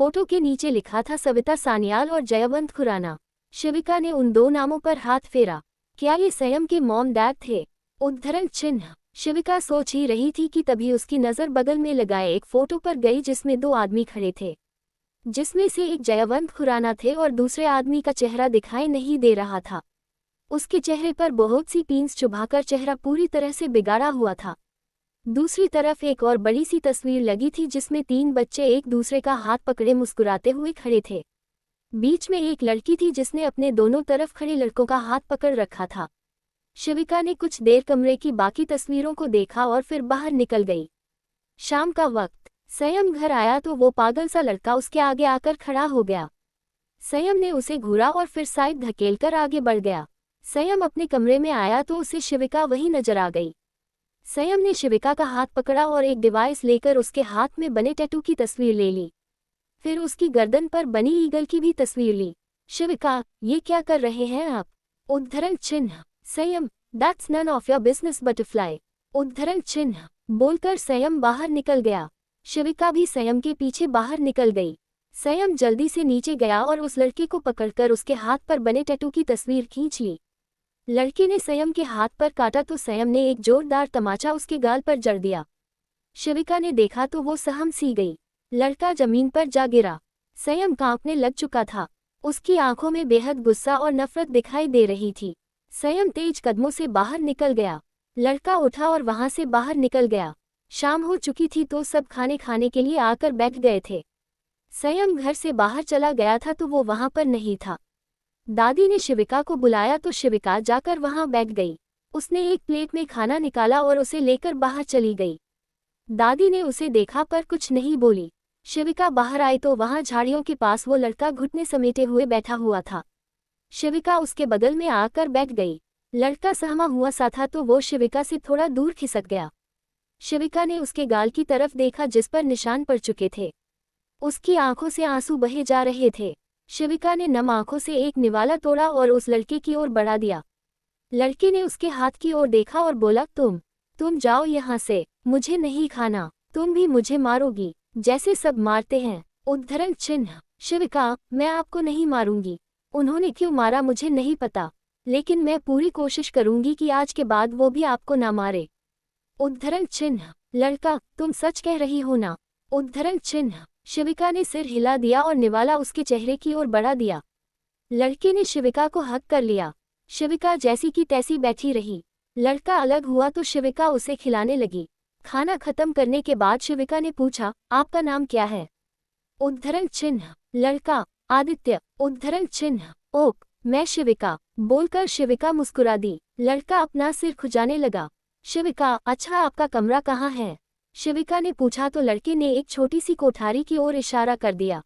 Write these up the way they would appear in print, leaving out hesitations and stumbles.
Photo के नीचे लिखा था सविता सान्याल और जयवंत खुराना। शिविका ने उन दो नामों पर हाथ फेरा। क्या ये संयम के मॉम डैड थे? उद्धरण चिन्ह। शिविका सोच ही रही थी कि तभी उसकी नज़र बगल में लगाए एक फोटो पर गई जिसमें दो आदमी खड़े थे, जिसमें से एक जयवंत खुराना थे और दूसरे आदमी का चेहरा दिखाई नहीं दे रहा था। उसके चेहरे पर बहुत सी पिन्स चुभाकर चेहरा पूरी तरह से बिगाड़ा हुआ था। दूसरी तरफ एक और बड़ी सी तस्वीर लगी थी जिसमें 3 बच्चे एक दूसरे का हाथ पकड़े मुस्कुराते हुए खड़े थे। बीच में एक लड़की थी जिसने अपने दोनों तरफ खड़े लड़कों का हाथ पकड़ रखा था। शिविका ने कुछ देर कमरे की बाकी तस्वीरों को देखा और फिर बाहर निकल गई। शाम का वक्त। संयम घर आया तो वो पागल सा लड़का उसके आगे आकर खड़ा हो गया। संयम ने उसे घूरा और फिर साइड धकेलकर आगे बढ़ गया। संयम अपने कमरे में आया तो उसे शिविका वहीं नजर आ गई। संयम ने शिविका का हाथ पकड़ा और एक डिवाइस लेकर उसके हाथ में बने टैटू की तस्वीर ले ली। फिर उसकी गर्दन पर बनी ईगल की भी तस्वीर ली। शिविका, ये क्या कर रहे हैं आप? उद्धरण चिन्ह। Sanyam, that's none of your business butterfly. उद्धरण चिन्ह बोलकर संयम बाहर निकल गया। शिविका भी संयम के पीछे बाहर निकल गई। संयम जल्दी से नीचे गया और उस लड़के को पकड़कर उसके हाथ पर बने टैटू की तस्वीर खींच ली। लड़के ने संयम के हाथ पर काटा तो संयम ने एक जोरदार तमाचा उसके गाल पर जड़ दिया। शिविका ने देखा तो वो सहम सी गई। लड़का जमीन पर जा गिरा। संयम कांपने लग चुका था। उसकी आंखों में बेहद गुस्सा और नफरत दिखाई दे रही थी। संयम तेज कदमों से बाहर निकल गया। लड़का उठा और वहां से बाहर निकल गया। शाम हो चुकी थी तो सब खाने खाने के लिए आकर बैठ गए थे। संयम घर से बाहर चला गया था तो वो वहां पर नहीं था। दादी ने शिविका को बुलाया तो शिविका जाकर वहां बैठ गई। उसने एक प्लेट में खाना निकाला और उसे लेकर बाहर चली गई। दादी ने उसे देखा पर कुछ नहीं बोली। शिविका बाहर आई तो वहां झाड़ियों के पास वो लड़का घुटने समेटे हुए बैठा हुआ था। शिविका उसके बगल में आकर बैठ गई। लड़का सहमा हुआ सा था तो वो शिविका से थोड़ा दूर खिसक गया। शिविका ने उसके गाल की तरफ देखा जिस पर निशान पड़ चुके थे। उसकी आंखों से आंसू बहे जा रहे थे। शिविका ने नम आंखों से एक निवाला तोड़ा और उस लड़के की ओर बढ़ा दिया। लड़के ने उसके हाथ की ओर देखा और बोला, तुम जाओ यहाँ से, मुझे नहीं खाना, तुम भी मुझे मारोगी जैसे सब मारते हैं। उद्धरण चिन्ह। शिविका, मैं आपको नहीं मारूंगी। उन्होंने क्यों मारा मुझे नहीं पता, लेकिन मैं पूरी कोशिश करूंगी कि आज के बाद वो भी आपको ना मारे। उद्धरण चिन्ह। लड़का, तुम सच कह रही हो ना? उद्धरण चिन्ह। शिविका ने सिर हिला दिया और निवाला उसके चेहरे की ओर बढ़ा दिया। लड़के ने शिविका को हक कर लिया। शिविका जैसी की तैसी बैठी रही। लड़का अलग हुआ तो शिविका उसे खिलाने लगी। खाना खत्म करने के बाद शिविका ने पूछा, आपका नाम क्या है? उद्धरण चिन्ह। लड़का, आदित्य। उद्धरण चिन्ह। ओक, मैं शिविका। बोलकर शिविका मुस्कुरा दी। लड़का अपना सिर खुजाने लगा। शिविका, अच्छा आपका कमरा कहाँ है? शिविका ने पूछा तो लड़के ने एक छोटी सी कोठारी की ओर इशारा कर दिया।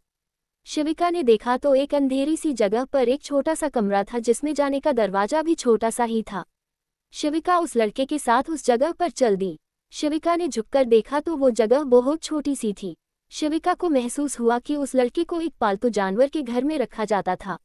शिविका ने देखा तो एक अंधेरी सी जगह पर एक छोटा सा कमरा था जिसमें जाने का दरवाजा भी छोटा सा ही था। शिविका उस लड़के के साथ उस जगह पर चल दी। शिविका ने झुककर देखा तो वो जगह बहुत छोटी सी थी। शिविका को महसूस हुआ कि उस लड़के को एक पालतू जानवर के घर में रखा जाता था।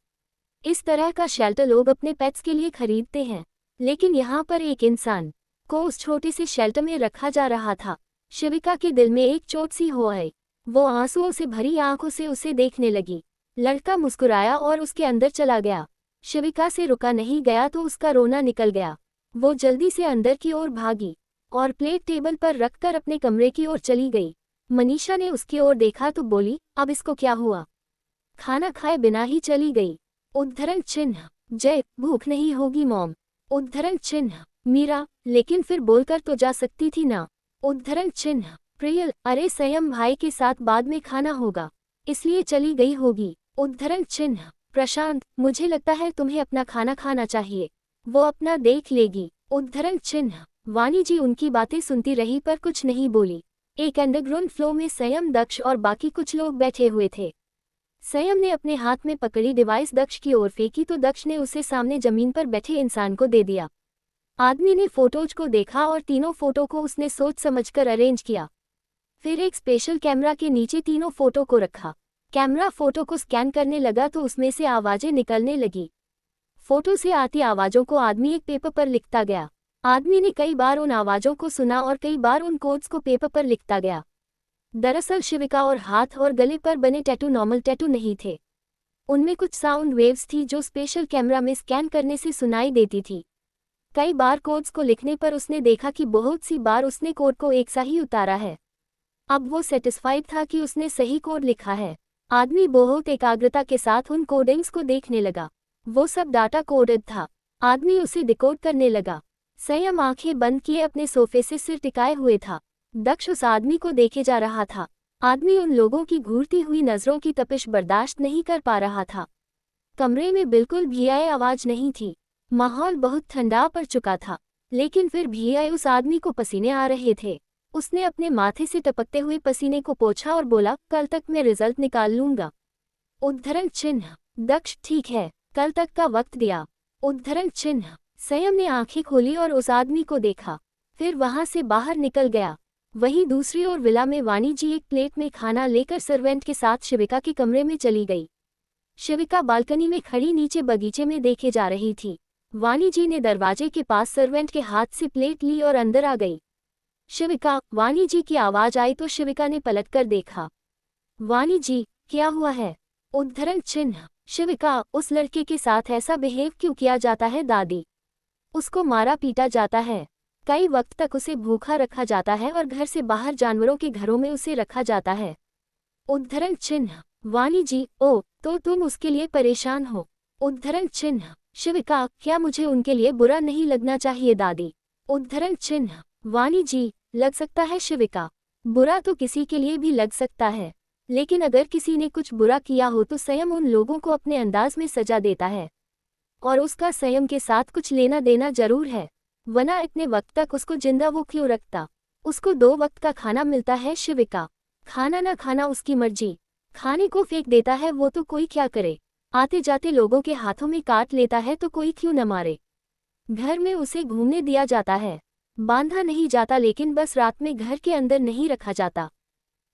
इस तरह का शेल्टर लोग अपने पेट्स के लिए खरीदते हैं, लेकिन यहाँ पर एक इंसान को उस छोटे से शेल्टर में रखा जा रहा था। शिविका के दिल में एक चोट सी हो आई। वो आंसुओं से भरी आंखों से उसे देखने लगी। लड़का मुस्कुराया और उसके अंदर चला गया। शिविका से रुका नहीं गया तो उसका रोना निकल गया। वो जल्दी से अंदर की ओर भागी और प्लेट टेबल पर रखकर अपने कमरे की ओर चली गई। मनीषा ने उसकी ओर देखा तो बोली, अब इसको क्या हुआ? खाना खाए बिना ही चली गई। उद्धरण चिन्ह। जय, भूख नहीं होगी मॉम। उद्धरण चिन्ह। मीरा, लेकिन फिर बोलकर तो जा सकती थी ना। उद्धरण चिन्ह। प्रियल, अरे संयम भाई के साथ बाद में खाना होगा, इसलिए चली गई होगी। उद्धरण चिन्ह। प्रशांत, मुझे लगता है तुम्हें अपना खाना खाना चाहिए, वो अपना देख लेगी। उद्धरण चिन्ह। वाणी जी उनकी बातें सुनती रही पर कुछ नहीं बोली। एक अंडरग्राउंड फ्लो में संयम, दक्ष और बाकी कुछ लोग बैठे हुए थे। संयम ने अपने हाथ में पकड़ी डिवाइस दक्ष की ओर फेंकी तो दक्ष ने उसे सामने जमीन पर बैठे इंसान को दे दिया। आदमी ने फोटोज को देखा और तीनों फोटो को उसने सोच समझकर अरेंज किया। फिर एक स्पेशल कैमरा के नीचे तीनों फोटो को रखा। कैमरा फोटो को स्कैन करने लगा तो उसमें से आवाजें निकलने लगी। फोटो से आती आवाजों को आदमी एक पेपर पर लिखता गया। आदमी ने कई बार उन आवाजों को सुना और कई बार उन कोड्स को पेपर पर लिखता गया। दरअसल शिविका और हाथ और गले पर बने टैटू नॉर्मल टैटू नहीं थे। उनमें कुछ साउंड वेव्स थी जो स्पेशल कैमरा में स्कैन करने से सुनाई देती थी। कई बार कोड्स को लिखने पर उसने देखा कि बहुत सी बार उसने कोड को एक सा ही उतारा है। अब वो सेटिस्फाइड था कि उसने सही कोड लिखा है। आदमी बहुत एकाग्रता के साथ उन कोडिंग्स को देखने लगा। वो सब डाटा कोडेड था। आदमी उसे डिकोड करने लगा। संयम आंखें बंद किए अपने सोफे से सिर टिकाए हुए था। दक्ष उस आदमी को देखे जा रहा था। आदमी उन लोगों की घूरती हुई नजरों की तपिश बर्दाश्त नहीं कर पा रहा था। कमरे में बिल्कुल भी आवाज नहीं थी। माहौल बहुत ठंडा पड़ चुका था, लेकिन फिर भी उस आदमी को पसीने आ रहे थे। उसने अपने माथे से टपकते हुए पसीने को पोंछा और बोला, कल तक मैं रिजल्ट निकाल लूंगा। उद्धरण चिन्ह। दक्ष ठीक है, कल तक का वक्त दिया। उद्धरण चिन्ह। संयम ने आंखें खोली और उस आदमी को देखा, फिर वहां से बाहर निकल गया। वहीं दूसरी ओर विला में वाणी जी एक प्लेट में खाना लेकर सर्वेंट के साथ शिविका के कमरे में चली गई। शिविका बालकनी में खड़ी नीचे बगीचे में देखे जा रही थी। वाणी जी ने दरवाजे के पास सर्वेंट के हाथ से प्लेट ली और अंदर आ गई। शिविका, वाणी जी की आवाज आई तो शिविका ने पलटकर देखा। वाणी जी, क्या हुआ है? उद्धरण चिन्ह। शिविका, उस लड़के के साथ ऐसा बिहेव क्यों किया जाता है दादी? उसको मारा पीटा जाता है। कई वक्त तक उसे भूखा रखा जाता है और घर से बाहर जानवरों के घरों में उसे रखा जाता है। उद्धरण चिन्ह। वाणी जी, ओ, तो तुम उसके लिए परेशान हो। उद्धरण चिन्ह। शिविका, क्या मुझे उनके लिए बुरा नहीं लगना चाहिए दादी? उद्धरण चिन्ह। वाणी जी, लग सकता है शिविका, बुरा तो किसी के लिए भी लग सकता है, लेकिन अगर किसी ने कुछ बुरा किया हो तो संयम उन लोगों को अपने अंदाज में सजा देता है, और उसका संयम के साथ कुछ लेना देना जरूर है, वरना इतने वक्त तक उसको जिंदा वो क्यों रखता? उसको 2 वक्त का खाना मिलता है शिविका, खाना ना खाना उसकी मर्जी। खाने को फेंक देता है वो तो कोई क्या करे? आते जाते लोगों के हाथों में काट लेता है तो कोई क्यों न मारे? घर में उसे घूमने दिया जाता है, बांधा नहीं जाता, लेकिन बस रात में घर के अंदर नहीं रखा जाता।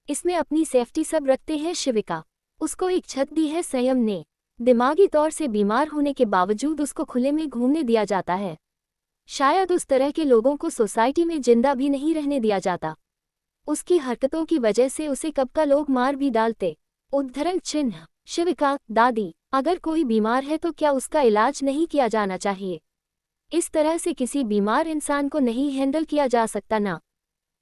इसमें अपनी सेफ्टी सब रखते हैं शिविका। उसको एक छत दी है संयम ने। दिमागी तौर से बीमार होने के बावजूद उसको खुले में घूमने दिया जाता है। शायद उस तरह के लोगों को सोसाइटी में जिंदा भी नहीं रहने दिया जाता। उसकी हरकतों की वजह से उसे कब का लोग मार भी डालते। उद्धरण चिन्ह। शिविका, दादी, अगर कोई बीमार है तो क्या उसका इलाज नहीं किया जाना चाहिए? इस तरह से किसी बीमार इंसान को नहीं हैंडल किया जा सकता ना।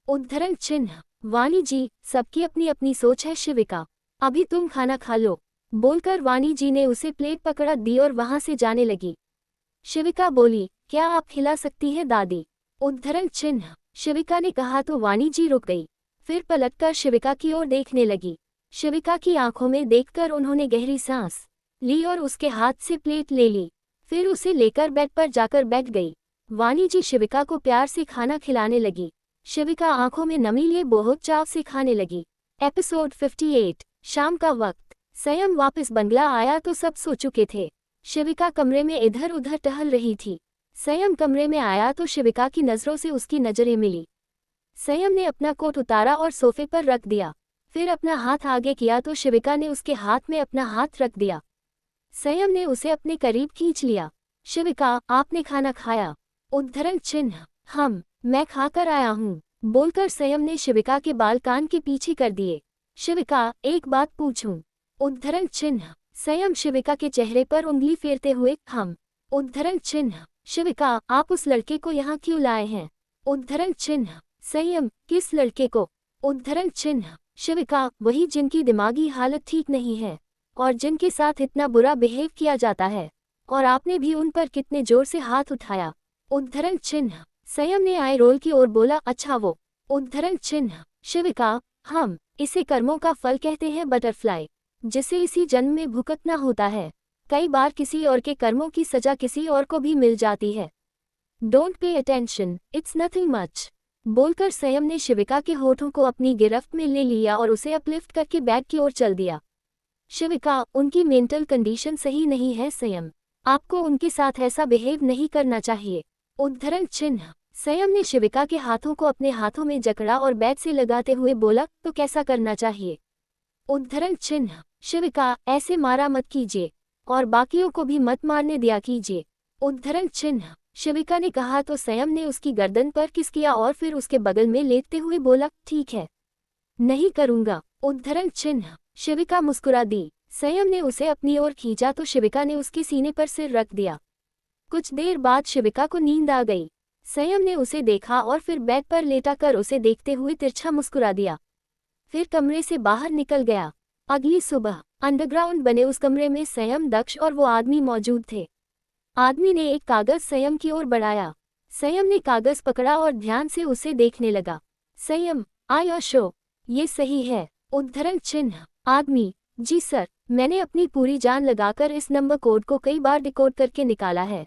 उद्धरण चिन्ह। वाणी जी, सबकी अपनी अपनी सोच है शिविका, अभी तुम खाना खा लो, बोलकर वाणी जी ने उसे प्लेट पकड़ा दी और वहां से जाने लगी। शिविका बोली, क्या आप खिला सकती है दादी? उद्धरण चिन्ह। शिविका ने कहा तो वाणी जी रुक गई, फिर पलटकर शिविका की ओर देखने लगी। शिविका की आंखों में देखकर उन्होंने गहरी सांस ली और उसके हाथ से प्लेट ले ली, फिर उसे लेकर बेड पर जाकर बैठ गई। वाणी जी शिविका को प्यार से खाना खिलाने लगी। शिविका आंखों में नमी लिए बहुत चाव से खाने लगी। एपिसोड 58। शाम का वक्त। संयम वापस बंगला आया तो सब सो चुके थे। शिविका कमरे में इधर उधर टहल रही थी। संयम कमरे में आया तो शिविका की नजरों से उसकी नजरें मिली। संयम ने अपना कोट उतारा और सोफे पर रख दिया, फिर अपना हाथ आगे किया तो शिविका ने उसके हाथ में अपना हाथ रख दिया। संयम ने उसे अपने करीब खींच लिया। शिविका, आपने खाना खाया? उद्धरण चिन्ह। मैं खाकर आया हूँ, बोलकर संयम ने शिविका के बाल कान के पीछे कर दिए। शिविका, एक बात पूछूं? उद्धरण चिन्ह। संयम शिविका के चेहरे पर उंगली फेरते हुए, उद्धरण चिन्ह। शिविका, आप उस लड़के को यहाँ क्यों लाए हैं? उद्धरण चिन्ह। संयम, किस लड़के को? उद्धरण चिन्ह। शिविका, वही जिनकी दिमागी हालत ठीक नहीं है और जिनके साथ इतना बुरा बिहेव किया जाता है, और आपने भी उन पर कितने जोर से हाथ उठाया। उद्धरण चिन्ह। संयम ने आई रोल की ओर बोला, अच्छा वो। उद्धरण चिन्ह। शिविका, इसे कर्मों का फल कहते हैं बटरफ्लाई, जिसे इसी जन्म में भुगतना होता है। कई बार किसी और के कर्मों की सजा किसी और को भी मिल जाती है। Don't pay attention, it's nothing much, बोलकर संयम ने शिविका के होठों को अपनी गिरफ्त में ले लिया और उसे अपलिफ्ट करके बेड की ओर चल दिया। शिविका, उनकी मेंटल कंडीशन सही नहीं है संयम, आपको उनके साथ ऐसा बिहेव नहीं करना चाहिए। उद्धरण चिन्ह। संयम ने शिविका के हाथों को अपने हाथों में जकड़ा और बेड से लगाते हुए बोला, तो कैसा करना चाहिए? उद्धरण चिन्ह। शिविका, ऐसे मारा मत कीजिए और बाकियों को भी मत मारने दिया कीजिए। उद्धरण चिन्ह। शिविका ने कहा तो संयम ने उसकी गर्दन पर किस किया और फिर उसके बगल में लेटते हुए बोला, ठीक है। नहीं करूंगा। उद्धरण चिन्ह। शिविका मुस्कुरा दी। संयम ने उसे अपनी ओर खींचा तो शिविका ने उसके सीने पर सिर रख दिया। कुछ देर बाद शिविका को नींद आ गई। संयम ने उसे देखा और फिर बेड पर लेटा कर उसे देखते हुए तिरछा मुस्कुरा दिया। फिर कमरे से बाहर निकल गया। अगली सुबह अंडरग्राउंड बने उस कमरे में संयम, दक्ष और वो आदमी मौजूद थे। आदमी ने एक कागज संयम की ओर बढ़ाया। संयम ने कागज पकड़ा और ध्यान से उसे देखने लगा। संयम, आई और शो, ये सही है। उद्धरण चिन्ह। आदमी, जी सर, मैंने अपनी पूरी जान लगाकर इस नंबर कोड को कई बार डिकोड करके निकाला है।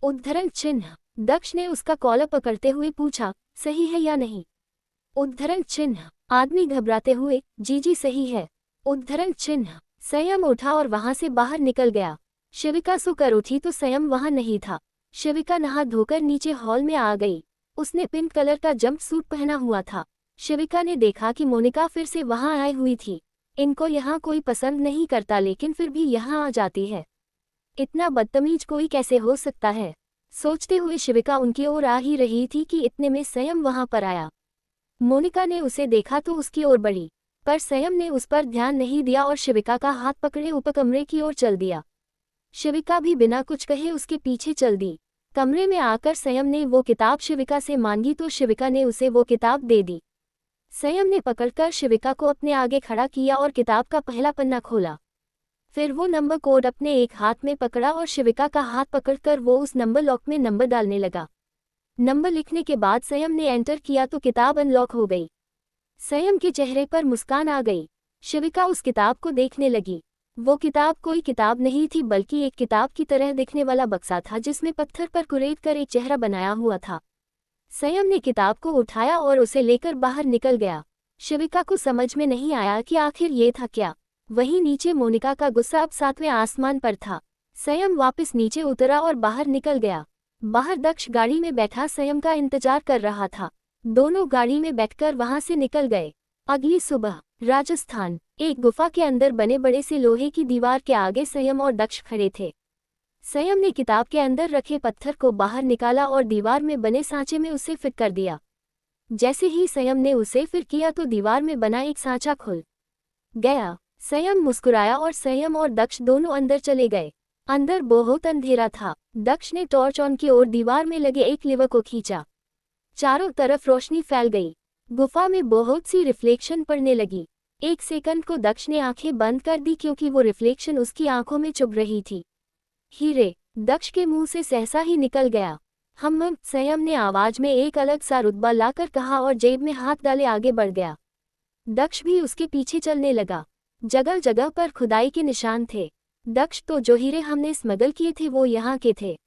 उद्धरण चिन्ह। दक्ष ने उसका कॉलर पकड़ते हुए पूछा, सही है या नहीं? उद्धरण चिन्ह। आदमी घबराते हुए, जी जी सही है। उद्धरण चिन्ह। संयम उठा और वहां से बाहर निकल गया। शिविका सोकर उठी तो संयम वहां नहीं था। शिविका नहा धोकर नीचे हॉल में आ गई। उसने पिंक कलर का जंप सूट पहना हुआ था। शिविका ने देखा कि मोनिका फिर से वहां आई हुई थी। इनको यहाँ कोई पसंद नहीं करता लेकिन फिर भी यहाँ आ जाती है। इतना बदतमीज कोई कैसे हो सकता है? सोचते हुए शिविका उनकी ओर आ ही रही थी कि इतने में संयम वहां पर आया। मोनिका ने उसे देखा तो उसकी ओर बढ़ी, पर संयम ने उस पर ध्यान नहीं दिया और शिविका का हाथ पकड़े ऊपर कमरे की ओर चल दिया। शिविका भी बिना कुछ कहे उसके पीछे चल दी। कमरे में आकर संयम ने वो किताब शिविका से मांगी तो शिविका ने उसे वो किताब दे दी। संयम ने पकड़कर शिविका को अपने आगे खड़ा किया और किताब का पहला पन्ना खोला। फिर वो नंबर कोड अपने एक हाथ में पकड़ा और शिविका का हाथ पकड़कर वो उस नंबर लॉक में नंबर डालने लगा। नंबर लिखने के बाद संयम ने एंटर किया तो किताब अनलॉक हो गई। संयम के चेहरे पर मुस्कान आ गई। शिविका उस किताब को देखने लगी। वो किताब कोई किताब नहीं थी बल्कि एक किताब की तरह दिखने वाला बक्सा था जिसमें पत्थर पर कुरेद कर एक चेहरा बनाया हुआ था। संयम ने किताब को उठाया और उसे लेकर बाहर निकल गया। शिविका को समझ में नहीं आया कि आखिर ये था क्या। वहीं नीचे मोनिका का गुस्सा अब 7वें आसमान पर था। संयम वापस नीचे उतरा और बाहर निकल गया। बाहर दक्ष गाड़ी में बैठा संयम का इंतजार कर रहा था। दोनों गाड़ी में बैठकर वहां से निकल गए। अगली सुबह राजस्थान, एक गुफा के अंदर बने बड़े से लोहे की दीवार के आगे संयम और दक्ष खड़े थे। संयम ने किताब के अंदर रखे पत्थर को बाहर निकाला और दीवार में बने सांचे में उसे फिट कर दिया। जैसे ही संयम ने उसे फिट किया तो दीवार में बना एक सांचा खुल गया। संयम मुस्कुराया और संयम और दक्ष दोनों अंदर चले गए। अंदर बहुत अंधेरा था। दक्ष ने टॉर्च ऑन की ओर दीवार में लगे एक लीवर को खींचा। चारों तरफ रोशनी फैल गई। गुफा में बहुत सी रिफ्लेक्शन पड़ने लगी। एक सेकंड को दक्ष ने आंखें बंद कर दी क्योंकि वो रिफ्लेक्शन उसकी आंखों में चुभ रही थी। हीरे, दक्ष के मुंह से सहसा ही निकल गया। हम संयम ने आवाज में एक अलग सा रुतबा लाकर कहा और जेब में हाथ डाले आगे बढ़ गया। दक्ष भी उसके पीछे चलने लगा। जगह जगह पर खुदाई के निशान थे। दक्ष, तो जो हीरे हमने स्मगल किए थे वो यहाँ के थे।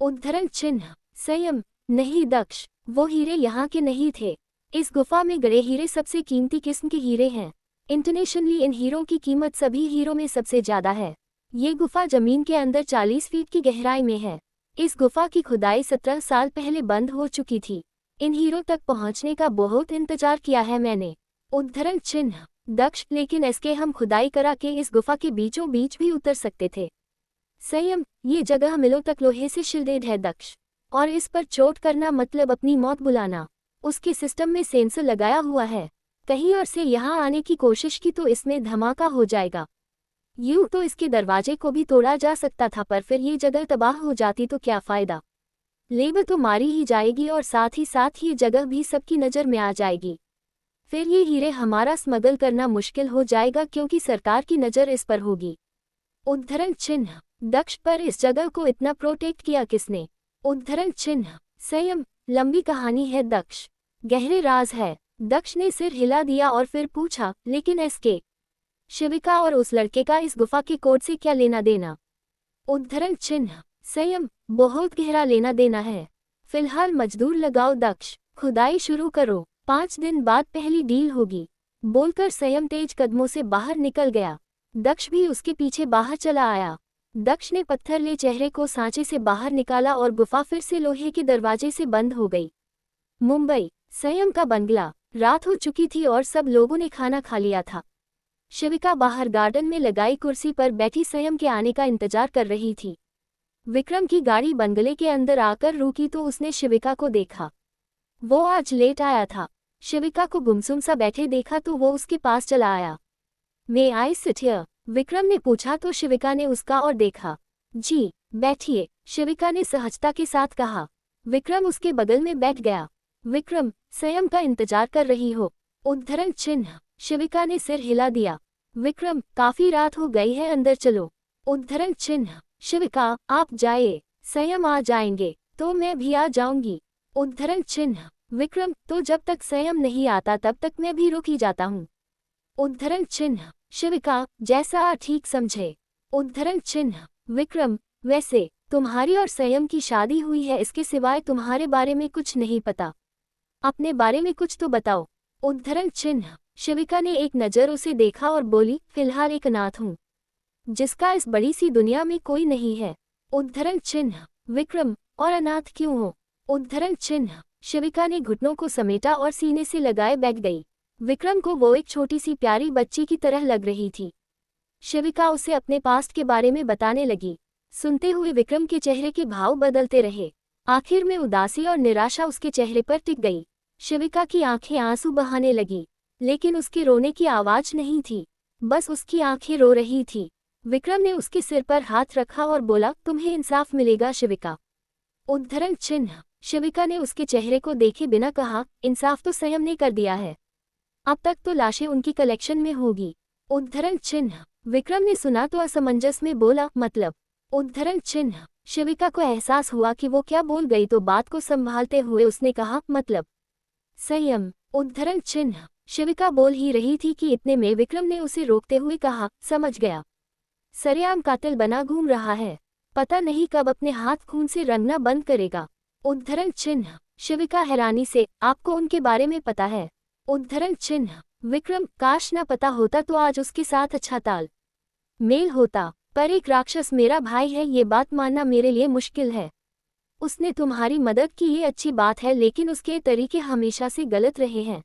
उद्धरण चिन्ह। संयम, नहीं दक्ष, वो हीरे यहाँ के नहीं थे। इस गुफा में गड़े हीरे सबसे कीमती किस्म के हीरे हैं। इंटरनेशनली इन हीरों की कीमत सभी हीरों में सबसे ज्यादा है। ये गुफा जमीन के अंदर 40 फीट की गहराई में है। इस गुफा की खुदाई 17 साल पहले बंद हो चुकी थी। इन हीरों तक पहुंचने का बहुत इंतजार किया है मैंने। उद्धरण चिन्ह। दक्ष, लेकिन इसके हम खुदाई करा के इस गुफा के बीचों बीच भी उतर सकते थे। संयम, ये जगह मिलों तक लोहे से शिल्डेड है दक्ष, और इस पर चोट करना मतलब अपनी मौत बुलाना। उसके सिस्टम में सेंसर लगाया हुआ है। कहीं और से यहाँ आने की कोशिश की तो इसमें धमाका हो जाएगा। यूं तो इसके दरवाजे को भी तोड़ा जा सकता था पर फिर ये जगह तबाह हो जाती तो क्या फायदा। लेबर तो मारी ही जाएगी और साथ ही साथ ये जगह भी सबकी नज़र में आ जाएगी। फिर ये हीरे हमारा स्मगल करना मुश्किल हो जाएगा क्योंकि सरकार की नज़र इस पर होगी। उद्धरण चिन्ह। दक्ष, पर इस जगह को इतना प्रोटेक्ट किया किसने? उद्धरण चिन्ह। संयम, लंबी कहानी है दक्ष, गहरे राज है। दक्ष ने सिर हिला दिया और फिर पूछा, लेकिन इसके शिविका और उस लड़के का इस गुफा के कोड से क्या लेना देना? उद्धरण चिन्ह। संयम, बहुत गहरा लेना देना है। फिलहाल मजदूर लगाओ दक्ष, खुदाई शुरू करो। 5 दिन बाद पहली डील होगी। बोलकर संयम तेज कदमों से बाहर निकल गया। दक्ष भी उसके पीछे बाहर चला आया। दक्ष ने पत्थर ले चेहरे को सांचे से बाहर निकाला और गुफा फिर से लोहे के दरवाजे से बंद हो गई। मुंबई, संयम का बंगला। रात हो चुकी थी और सब लोगों ने खाना खा लिया था। शिविका बाहर गार्डन में लगाई कुर्सी पर बैठी संयम के आने का इंतजार कर रही थी। विक्रम की गाड़ी बंगले के अंदर आकर रुकी तो उसने शिविका को देखा। वो आज लेट आया था। शिविका को गुमसुम सा बैठे देखा तो वो उसके पास चला आया। मे आई सिट हियर? विक्रम ने पूछा तो शिविका ने उसका और देखा। जी बैठिए, शिविका ने सहजता के साथ कहा। विक्रम उसके बगल में बैठ गया। विक्रम, संयम का इंतजार कर रही हो? उद्धरण चिन्ह। शिविका ने सिर हिला दिया। विक्रम, काफी रात हो गई है, अंदर चलो। उद्धरण चिन्ह। शिविका, आप जाइए, संयम आ जाएंगे तो मैं भी आ जाऊंगी। उद्धरण चिन्ह। विक्रम, तो जब तक संयम नहीं आता तब तक मैं भी रुक ही जाता हूँ। उद्धरण चिन्ह। शिविका, जैसा आप ठीक समझे। उद्धरण चिन्ह। विक्रम, वैसे तुम्हारी और संयम की शादी हुई है, इसके सिवाय तुम्हारे बारे में कुछ नहीं पता। अपने बारे में कुछ तो बताओ। उद्धरण चिन्ह। शिविका ने एक नज़र उसे देखा और बोली, फिलहाल एक अनाथ हूँ, जिसका इस बड़ी सी दुनिया में कोई नहीं है। उद्धरण चिन्ह। विक्रम, और अनाथ क्यों हो? उद्धरण चिन्ह। शिविका ने घुटनों को समेटा और सीने से लगाए बैठ गई। विक्रम को वो एक छोटी सी प्यारी बच्ची की तरह लग रही थी। शिविका उसे अपने पास्ट के बारे में बताने लगी। सुनते हुए विक्रम के चेहरे के भाव बदलते रहे। आखिर में उदासी और निराशा उसके चेहरे पर टिक गई। शिविका की आंखें आंसू बहाने लगी, लेकिन उसके रोने की आवाज नहीं थी, बस उसकी आंखें रो रही थी। विक्रम ने उसके सिर पर हाथ रखा और बोला, तुम्हें इंसाफ मिलेगा शिविका। उद्धरण चिन्ह। शिविका ने उसके चेहरे को देखे बिना कहा, इंसाफ तो संयम ने कर दिया है, अब तक तो लाशें उनकी कलेक्शन में होगी। उद्धरण चिन्ह। विक्रम ने सुना तो असमंजस में बोला, मतलब? उद्धरण चिन्ह। शिविका को एहसास हुआ कि वो क्या बोल गई, तो बात को संभालते हुए उसने कहा, मतलब संयम। उद्धरण चिन्ह। शिविका बोल ही रही थी कि इतने में विक्रम ने उसे रोकते हुए कहा, समझ गया, सरेआम कातिल बना घूम रहा है, पता नहीं कब अपने हाथ खून से रंगना बंद करेगा। उद्धरण चिन्ह। शिविका हैरानी से, आपको उनके बारे में पता है? उद्धरण चिन्ह। विक्रम, काश ना पता होता तो आज उसके साथ अच्छा ताल मेल होता, पर एक राक्षस मेरा भाई है, ये बात मानना मेरे लिए मुश्किल है। उसने तुम्हारी मदद की, ये अच्छी बात है, लेकिन उसके तरीके हमेशा से गलत रहे हैं।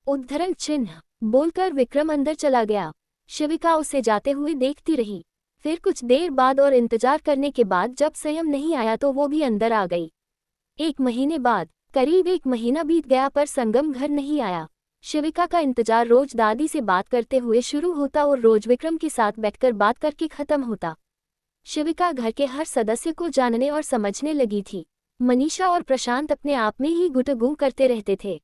उद्धरण चिन्ह। बोलकर विक्रम अंदर चला गया। शिविका उसे जाते हुए देखती रही। फिर कुछ देर बाद और इंतजार करने के बाद जब संयम नहीं आया तो वो भी अंदर आ गई। 1 महीने बाद, करीब 1 महीना बीत गया पर संगम घर नहीं आया। शिविका का इंतजार रोज दादी से बात करते हुए शुरू होता और रोज विक्रम के साथ बैठकर बात करके खत्म होता। शिविका घर के हर सदस्य को जानने और समझने लगी थी। मनीषा और प्रशांत अपने आप में ही गुटगू करते रहते थे।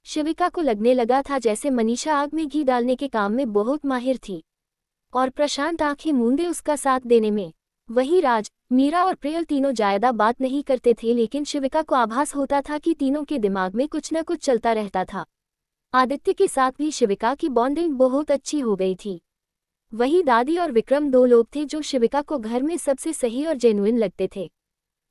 शिविका को लगने लगा था जैसे मनीषा आग में घी डालने के काम में बहुत माहिर थी और प्रशांत आंखें मूंदे उसका साथ देने में। वहीं राज, मीरा और प्रियल तीनों ज्यादा बात नहीं करते थे, लेकिन शिविका को आभास होता था कि तीनों के दिमाग में कुछ न कुछ चलता रहता था। आदित्य के साथ भी शिविका की बॉन्डिंग बहुत अच्छी हो गई थी। वही दादी और विक्रम 2 लोग थे जो शिविका को घर में सबसे सही और जेन्युइन लगते थे।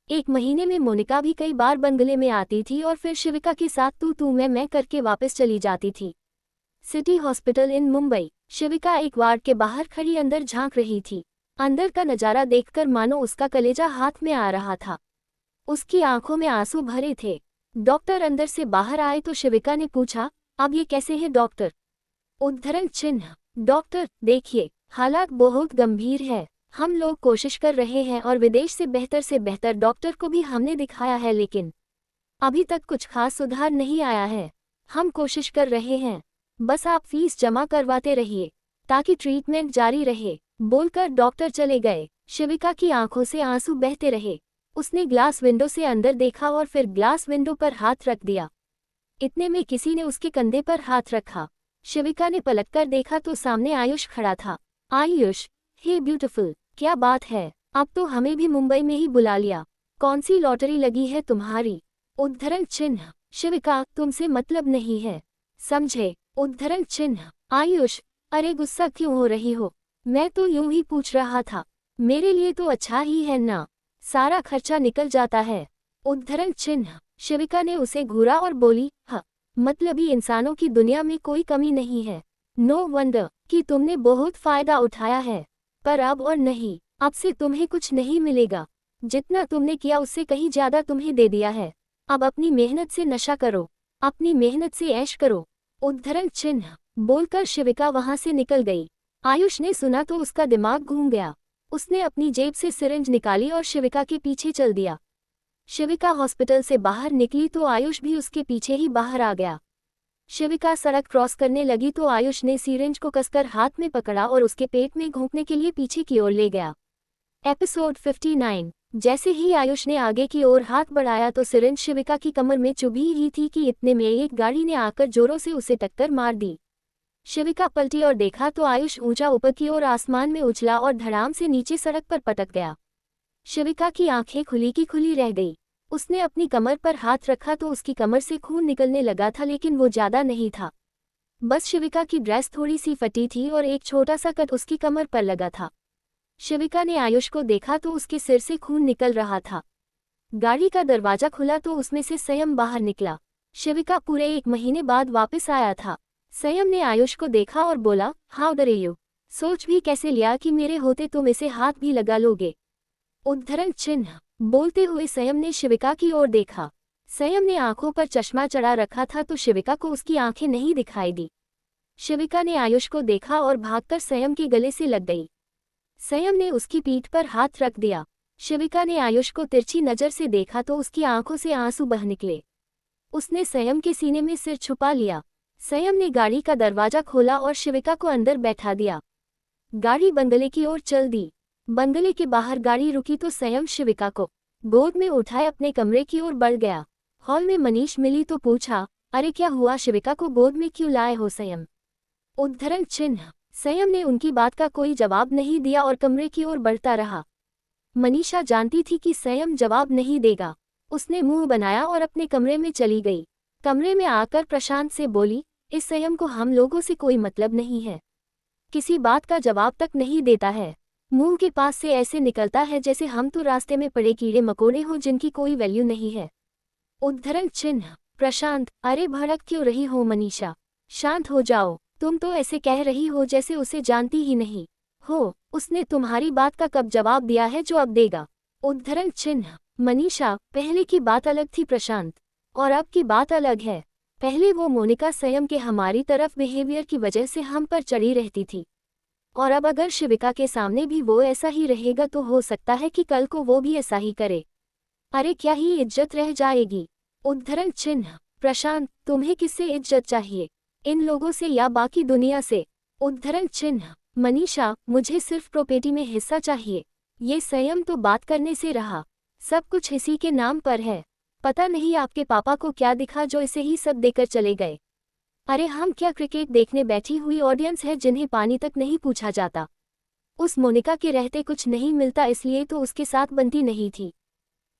1 महीने में मोनिका भी कई बार बंगले में आती थी और फिर शिविका के साथ तू मैं करके वापस चली जाती थी। City hospital in Mumbai. Shivika एक वार्ड के बाहर खड़ी अंदर झांक रही थी। अंदर का नजारा देखकर मानो उसका कलेजा हाथ में आ रहा था। उसकी आंखों में आंसू भरे थे। डॉक्टर अंदर से बाहर आए तो शिविका ने पूछा, अब ये कैसे है डॉक्टर? उद्धरण चिन्ह। डॉक्टर, देखिए, हालात बहुत गंभीर है। हम लोग कोशिश कर रहे हैं और विदेश से बेहतर डॉक्टर को भी हमने दिखाया है, लेकिन अभी तक कुछ खास सुधार नहीं आया है। हम कोशिश कर रहे हैं, बस आप फीस जमा करवाते रहिए ताकि ट्रीटमेंट जारी रहे। बोलकर डॉक्टर चले गए। शिविका की आंखों से आंसू बहते रहे। उसने ग्लास विंडो से अंदर देखा और फिर ग्लास विंडो पर हाथ रख दिया। इतने में किसी ने उसके कंधे पर हाथ रखा। शिविका ने पलटकर देखा तो सामने आयुष खड़ा था। आयुष, हे ब्यूटीफुल, क्या बात है, अब तो हमें भी मुंबई में ही बुला लिया। कौन सी लॉटरी लगी है तुम्हारी? उद्धरण चिन्ह। शिविका, तुमसे मतलब नहीं है, समझे? उद्धरण चिन्ह। आयुष, अरे गुस्सा क्यों हो रही हो? मैं तो यूं ही पूछ रहा था, मेरे लिए तो अच्छा ही है ना, सारा खर्चा निकल जाता है। उद्धरण चिन्ह। शिविका ने उसे घूरा और बोली, हाँ, मतलबी इंसानों की दुनिया में कोई कमी नहीं है। नो वंडर कि तुमने बहुत फायदा उठाया है, पर अब और नहीं, अब से तुम्हें कुछ नहीं मिलेगा। जितना तुमने किया उससे कहीं ज्यादा तुम्हें दे दिया है। अब अपनी मेहनत से नशा करो, अपनी मेहनत से ऐश करो। उद्धरण चिन्ह। बोलकर शिविका वहां से निकल गई। आयुष ने सुना तो उसका दिमाग घूम गया। उसने अपनी जेब से सिरिंज निकाली और शिविका के पीछे चल दिया। शिविका हॉस्पिटल से बाहर निकली तो आयुष भी उसके पीछे ही बाहर आ गया। शिविका सड़क क्रॉस करने लगी तो आयुष ने सिरिंज को कसकर हाथ में पकड़ा और उसके पेट में घोंपने के लिए पीछे की ओर ले गया। एपिसोड 59। जैसे ही आयुष ने आगे की ओर हाथ बढ़ाया तो सिरिंज शिविका की कमर में चुभी ही थी कि इतने में एक गाड़ी ने आकर जोरों से उसे टक्कर मार दी। शिविका पलटी और देखा तो आयुष ऊंचा ऊपर की ओर आसमान में उछला और धड़ाम से नीचे सड़क पर पटक गया। शिविका की आंखें खुली की खुली रह गई। उसने अपनी कमर पर हाथ रखा तो उसकी कमर से खून निकलने लगा था, लेकिन वो ज्यादा नहीं था। बस शिविका की ड्रेस थोड़ी सी फटी थी और एक छोटा सा कट उसकी कमर पर लगा था। शिविका ने आयुष को देखा तो उसके सिर से खून निकल रहा था। गाड़ी का दरवाजा खुला तो उसमें से संयम बाहर निकला। शिविका पूरे 1 महीने बाद वापस आया था। संयम ने आयुष को देखा और बोला, हाउ डरे यू? सोच भी कैसे लिया कि मेरे होते तुम इसे हाथ भी लगा लोगे? उद्धरण चिन्ह। बोलते हुए संयम ने शिविका की ओर देखा। संयम ने आंखों पर चश्मा चढ़ा रखा था तो शिविका को उसकी आंखें नहीं दिखाई दी। शिविका ने आयुष को देखा और भागकर संयम के गले से लग गई। संयम ने उसकी पीठ पर हाथ रख दिया। शिविका ने आयुष को तिरछी नजर से देखा तो उसकी आंखों से आंसू बह निकले। उसने संयम के सीने में सिर छुपा लिया। संयम ने गाड़ी का दरवाजा खोला और शिविका को अंदर बैठा दिया। गाड़ी बंगले की ओर चल दी। बंगले के बाहर गाड़ी रुकी तो संयम शिविका को गोद में उठाए अपने कमरे की ओर बढ़ गया। हॉल में मनीष मिली तो पूछा, अरे क्या हुआ, शिविका को गोद में क्यों लाए हो संयम? उद्धरण चिन्ह। संयम ने उनकी बात का कोई जवाब नहीं दिया और कमरे की ओर बढ़ता रहा। मनीषा जानती थी कि संयम जवाब नहीं देगा। उसने मुंह बनाया और अपने कमरे में चली गई। कमरे में आकर प्रशांत से बोली, इस संयम को हम लोगों से कोई मतलब नहीं है। किसी बात का जवाब तक नहीं देता है। मुंह के पास से ऐसे निकलता है जैसे हम तो रास्ते में पड़े कीड़े मकोड़े हो जिनकी कोई वैल्यू नहीं है। उद्धरण चिन्ह। प्रशांत, अरे भड़क क्यों रही हो मनीषा? शांत हो जाओ। तुम तो ऐसे कह रही हो जैसे उसे जानती ही नहीं हो। उसने तुम्हारी बात का कब जवाब दिया है जो अब देगा? उद्धरण चिन्ह। मनीषा, पहले की बात अलग थी प्रशांत, और अब की बात अलग है। पहले वो मोनिका संयम के हमारी तरफ बिहेवियर की वजह से हम पर चढ़ी रहती थी, और अब अगर शिविका के सामने भी वो ऐसा ही रहेगा तो हो सकता है कि कल को वो भी ऐसा ही करे। अरे क्या ही इज्जत रह जाएगी? उद्धरण चिन्ह। प्रशांत, तुम्हें किससे इज्जत चाहिए, इन लोगों से या बाकी दुनिया से? उद्धरण चिन्ह। मनीषा, मुझे सिर्फ प्रॉपर्टी में हिस्सा चाहिए। ये संयम तो बात करने से रहा, सब कुछ इसी के नाम पर है। पता नहीं आपके पापा को क्या दिखा जो इसे ही सब देकर चले गए। अरे हम क्या क्रिकेट देखने बैठी हुई ऑडियंस है जिन्हें पानी तक नहीं पूछा जाता? उस मोनिका के रहते कुछ नहीं मिलता इसलिए तो उसके साथ बनती नहीं थी।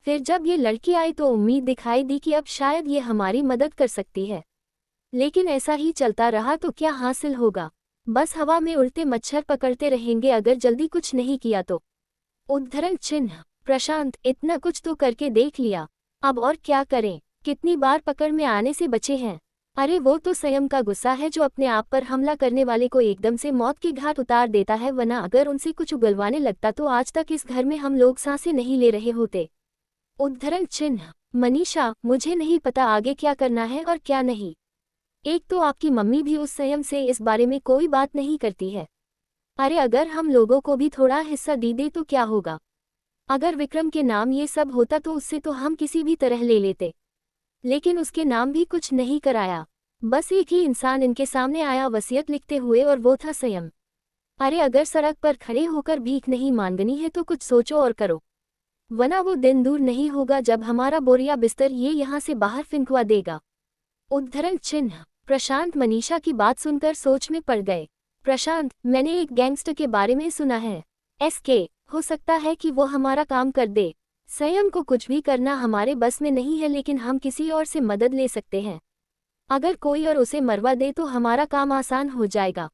फिर जब ये लड़की आई तो उम्मीद दिखाई दी कि अब शायद ये हमारी मदद कर सकती है, लेकिन ऐसा ही चलता रहा तो क्या हासिल होगा? बस हवा में उड़ते मच्छर पकड़ते रहेंगे अगर जल्दी कुछ नहीं किया तो। उद्धरण चिन्ह। प्रशांत, इतना कुछ तो करके देख लिया, अब और क्या करें? कितनी बार पकड़ में आने से बचे हैं। अरे वो तो संयम का गुस्सा है जो अपने आप पर हमला करने वाले को एकदम से मौत की घाट उतार देता है, वरना अगर उनसे कुछ उगलवाने लगता तो आज तक इस घर में हम लोग सांसें नहीं ले रहे होते। उद्धरण चिन्ह। मनीषा, मुझे नहीं पता आगे क्या करना है और क्या नहीं। एक तो आपकी मम्मी भी उस संयम से इस बारे में कोई बात नहीं करती है। अरे अगर हम लोगों को भी थोड़ा हिस्सा दे तो क्या होगा? अगर विक्रम के नाम ये सब होता तो उससे तो हम किसी भी तरह ले लेते, लेकिन उसके नाम भी कुछ नहीं कराया। बस एक ही इंसान इनके सामने आया वसीयत लिखते हुए, और वो था संयम। अरे अगर सड़क पर खड़े होकर भीख नहीं मांगनी है तो कुछ सोचो और करो, वरना वो दिन दूर नहीं होगा जब हमारा बोरिया बिस्तर ये यहाँ से बाहर फिंकवा देगा। उद्धरण चिन्ह। प्रशांत मनीषा की बात सुनकर सोच में पड़ गए। प्रशांत, मैंने एक गैंगस्टर के बारे में सुना है, SK। हो सकता है कि वो हमारा काम कर दे। संयम को कुछ भी करना हमारे बस में नहीं है, लेकिन हम किसी और से मदद ले सकते हैं। अगर कोई और उसे मरवा दे तो हमारा काम आसान हो जाएगा।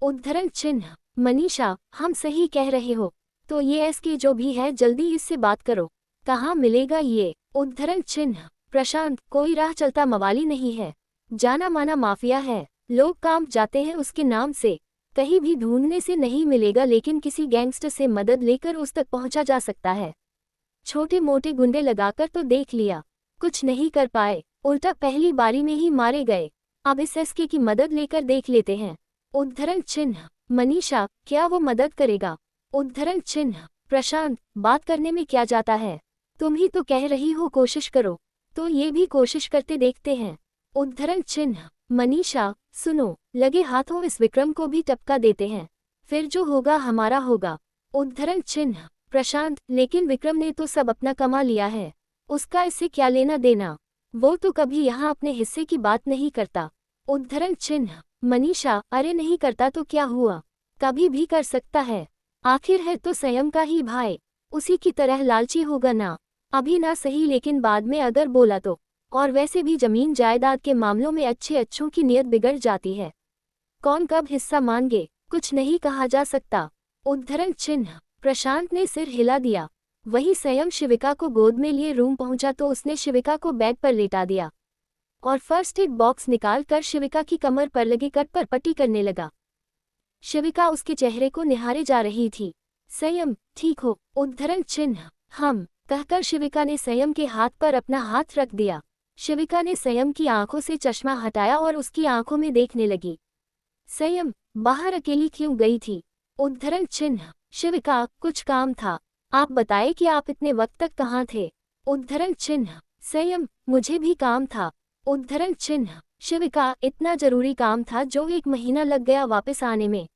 उद्धरण चिन्ह। मनीषा, हम सही कह रहे हो, तो ये SK जो भी है जल्दी इससे बात करो। कहाँ मिलेगा ये? उद्धरण चिन्ह। प्रशांत, कोई राह चलता मवाली नहीं है, जाना माना माफिया है। लोग काम जाते हैं उसके नाम से, कहीं भी ढूंढने से नहीं मिलेगा, लेकिन किसी गैंगस्टर से मदद लेकर उस तक पहुंचा जा सकता है। छोटे मोटे गुंडे लगाकर तो देख लिया, कुछ नहीं कर पाए, उल्टा पहली बारी में ही मारे गए। अब इस SK की मदद लेकर देख लेते हैं। उद्धरण चिन्ह। मनीषा, क्या वो मदद करेगा? उद्धरण चिन्ह। प्रशांत, बात करने में क्या जाता है, तुम ही तो कह रही हो कोशिश करो, तो ये भी कोशिश करते देखते हैं। उद्धरण चिन्ह। मनीषा, सुनो, लगे हाथों इस विक्रम को भी टपका देते हैं, फिर जो होगा हमारा होगा। उद्धरण चिन्ह। प्रशांत, लेकिन विक्रम ने तो सब अपना कमा लिया है, उसका इससे क्या लेना देना? वो तो कभी यहाँ अपने हिस्से की बात नहीं करता। उद्धरण चिन्ह। मनीषा, अरे नहीं करता तो क्या हुआ, कभी भी कर सकता है, आखिर है तो संयम का ही भाई, उसी की तरह लालची होगा ना। अभी ना सही, लेकिन बाद में अगर बोला तो। और वैसे भी जमीन जायदाद के मामलों में अच्छे अच्छों की नीयत बिगड़ जाती है, कौन कब हिस्सा मांगे कुछ नहीं कहा जा सकता। उद्धरण चिन्ह। प्रशांत ने सिर हिला दिया। वही संयम शिविका को गोद में लिए रूम पहुंचा तो उसने शिविका को बेड पर लेटा दिया और फर्स्ट एड बॉक्स निकाल कर शिविका की कमर पर लगे कट पर पट्टी करने लगा। शिविका उसके चेहरे को निहारे जा रही थी। संयम, ठीक हो? उद्धरण चिन्ह। हम कहकर शिविका ने संयम के हाथ पर अपना हाथ रख दिया। शिविका ने संयम की आंखों से चश्मा हटाया और उसकी आंखों में देखने लगी। संयम, बाहर अकेली क्यों गई थी? उद्धरण चिन्ह। शिविका, कुछ काम था, आप बताएं कि आप इतने वक्त तक कहाँ थे? उद्धरण चिन्ह। संयम, मुझे भी काम था। उद्धरण चिन्ह। शिविका, इतना जरूरी काम था जो 1 महीना लग गया वापस आने में।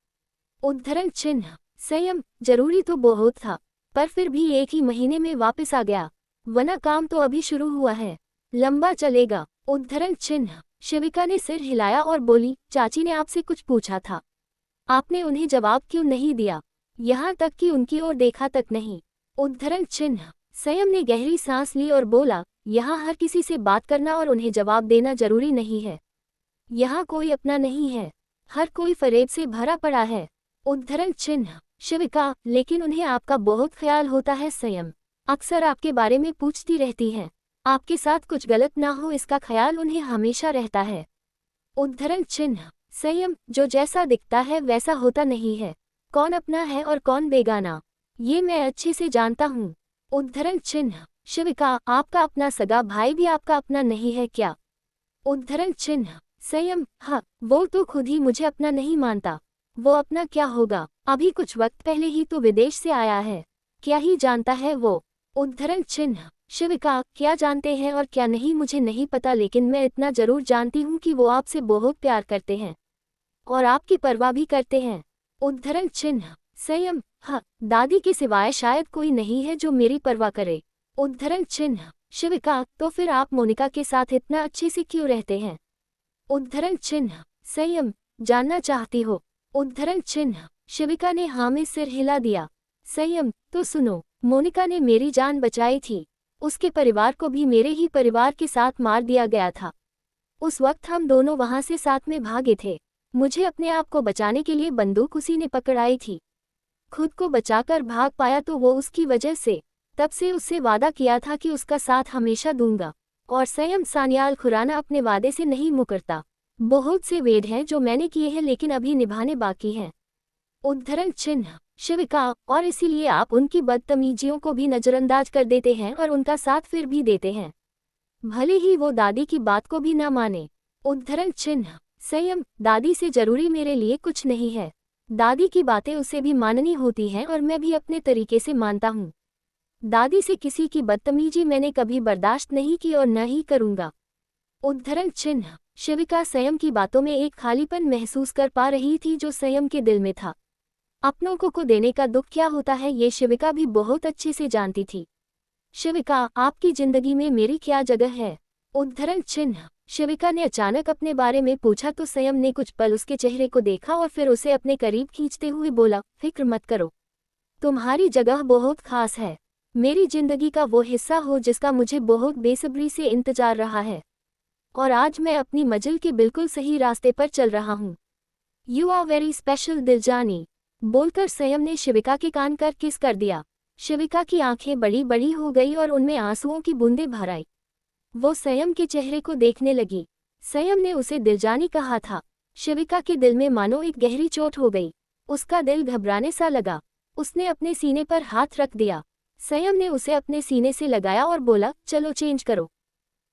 उद्धरण चिन्ह। संयम, जरूरी तो बहुत था, पर फिर भी 1 ही महीने में वापस आ गया, वरना काम तो अभी शुरू हुआ है, लंबा चलेगा। उद्धरण चिन्ह। शिविका ने सिर हिलाया और बोली, चाची ने आपसे कुछ पूछा था, आपने उन्हें जवाब क्यों नहीं दिया? यहाँ तक कि उनकी ओर देखा तक नहीं। उद्धरण चिन्ह। संयम ने गहरी सांस ली और बोला, यहाँ हर किसी से बात करना और उन्हें जवाब देना जरूरी नहीं है, यहाँ कोई अपना नहीं है, हर कोई फरेब से भरा पड़ा है। उद्धरण चिन्ह। शिविका, लेकिन उन्हें आपका बहुत ख्याल होता है संयम, अक्सर आपके बारे में पूछती रहती हैं, आपके साथ कुछ गलत ना हो इसका ख्याल उन्हें हमेशा रहता है। उद्धरण चिन्ह। संयम, जो जैसा दिखता है वैसा होता नहीं है, कौन अपना है और कौन बेगाना, ये मैं अच्छे से जानता हूँ। उद्धरण चिन्ह। शिविका, आपका अपना सगा भाई भी आपका अपना नहीं है क्या? उद्धरण चिन्ह। संयम, हाँ, वो तो खुद ही मुझे अपना नहीं मानता, वो अपना क्या होगा, अभी कुछ वक्त पहले ही तो विदेश से आया है, क्या ही जानता है वो। उद्धरण चिन्ह। शिविका, क्या जानते हैं और क्या नहीं मुझे नहीं पता, लेकिन मैं इतना जरूर जानती हूँ कि वो आपसे बहुत प्यार करते हैं और आपकी परवाह भी करते हैं। उद्धरण चिन्ह। संयम, हाँ, दादी के सिवाय शायद कोई नहीं है जो मेरी परवाह करे। उद्धरण चिन्ह। शिविका, तो फिर आप मोनिका के साथ इतना अच्छे से क्यों रहते हैं? उद्धरण चिन्ह। संयम, जानना चाहती हो? उद्धरण चिन्ह। शिविका ने हाँ में सिर हिला दिया। संयम, तो सुनो, मोनिका ने मेरी जान बचाई थी, उसके परिवार को भी मेरे ही परिवार के साथ मार दिया गया था, उस वक्त हम दोनों वहां से साथ में भागे थे, मुझे अपने आप को बचाने के लिए बंदूक उसी ने पकड़ाई थी, खुद को बचाकर भाग पाया तो वो उसकी वजह से, तब से उससे वादा किया था कि उसका साथ हमेशा दूंगा, और संयम सान्याल खुराना अपने वादे से नहीं मुकरता, बहुत से वेद हैं जो मैंने किए हैं लेकिन अभी निभाने बाकी हैं। उद्धरण चिन्ह। शिविका, और इसीलिए आप उनकी बदतमीजियों को भी नजरअंदाज कर देते हैं और उनका साथ फिर भी देते हैं, भले ही वो दादी की बात को भी ना माने। उद्धरण चिन्ह। संयम, दादी से जरूरी मेरे लिए कुछ नहीं है, दादी की बातें उसे भी माननी होती हैं और मैं भी अपने तरीके से मानता हूँ, दादी से किसी की बदतमीजी मैंने कभी बर्दाश्त नहीं की और न ही करूँगा। उद्धरण चिन्ह। शिविका संयम की बातों में एक खालीपन महसूस कर पा रही थी जो संयम के दिल में था, अपनों को देने का दुख क्या होता है ये शिविका भी बहुत अच्छे से जानती थी। शिविका, आपकी जिंदगी में मेरी क्या जगह है? उद्धरण चिन्ह। शिविका ने अचानक अपने बारे में पूछा तो संयम ने कुछ पल उसके चेहरे को देखा और फिर उसे अपने करीब खींचते हुए बोला, फिक्र मत करो, तुम्हारी जगह बहुत खास है, मेरी जिंदगी का वो हिस्सा हो जिसका मुझे बहुत बेसब्री से इंतजार रहा है, और आज मैं अपनी मंजिल के बिल्कुल सही रास्ते पर चल रहा हूँ। यू आर वेरी स्पेशल दिलजानी, बोलकर संयम ने शिविका के कान पर किस कर दिया। शिविका की आंखें बड़ी बड़ी हो गई और उनमें आंसुओं की बूंदें भर आई, वो संयम के चेहरे को देखने लगी। संयम ने उसे दिलजानी कहा था। शिविका के दिल में मानो एक गहरी चोट हो गई, उसका दिल घबराने सा लगा, उसने अपने सीने पर हाथ रख दिया। संयम ने उसे अपने सीने से लगाया और बोला, चलो चेंज करो,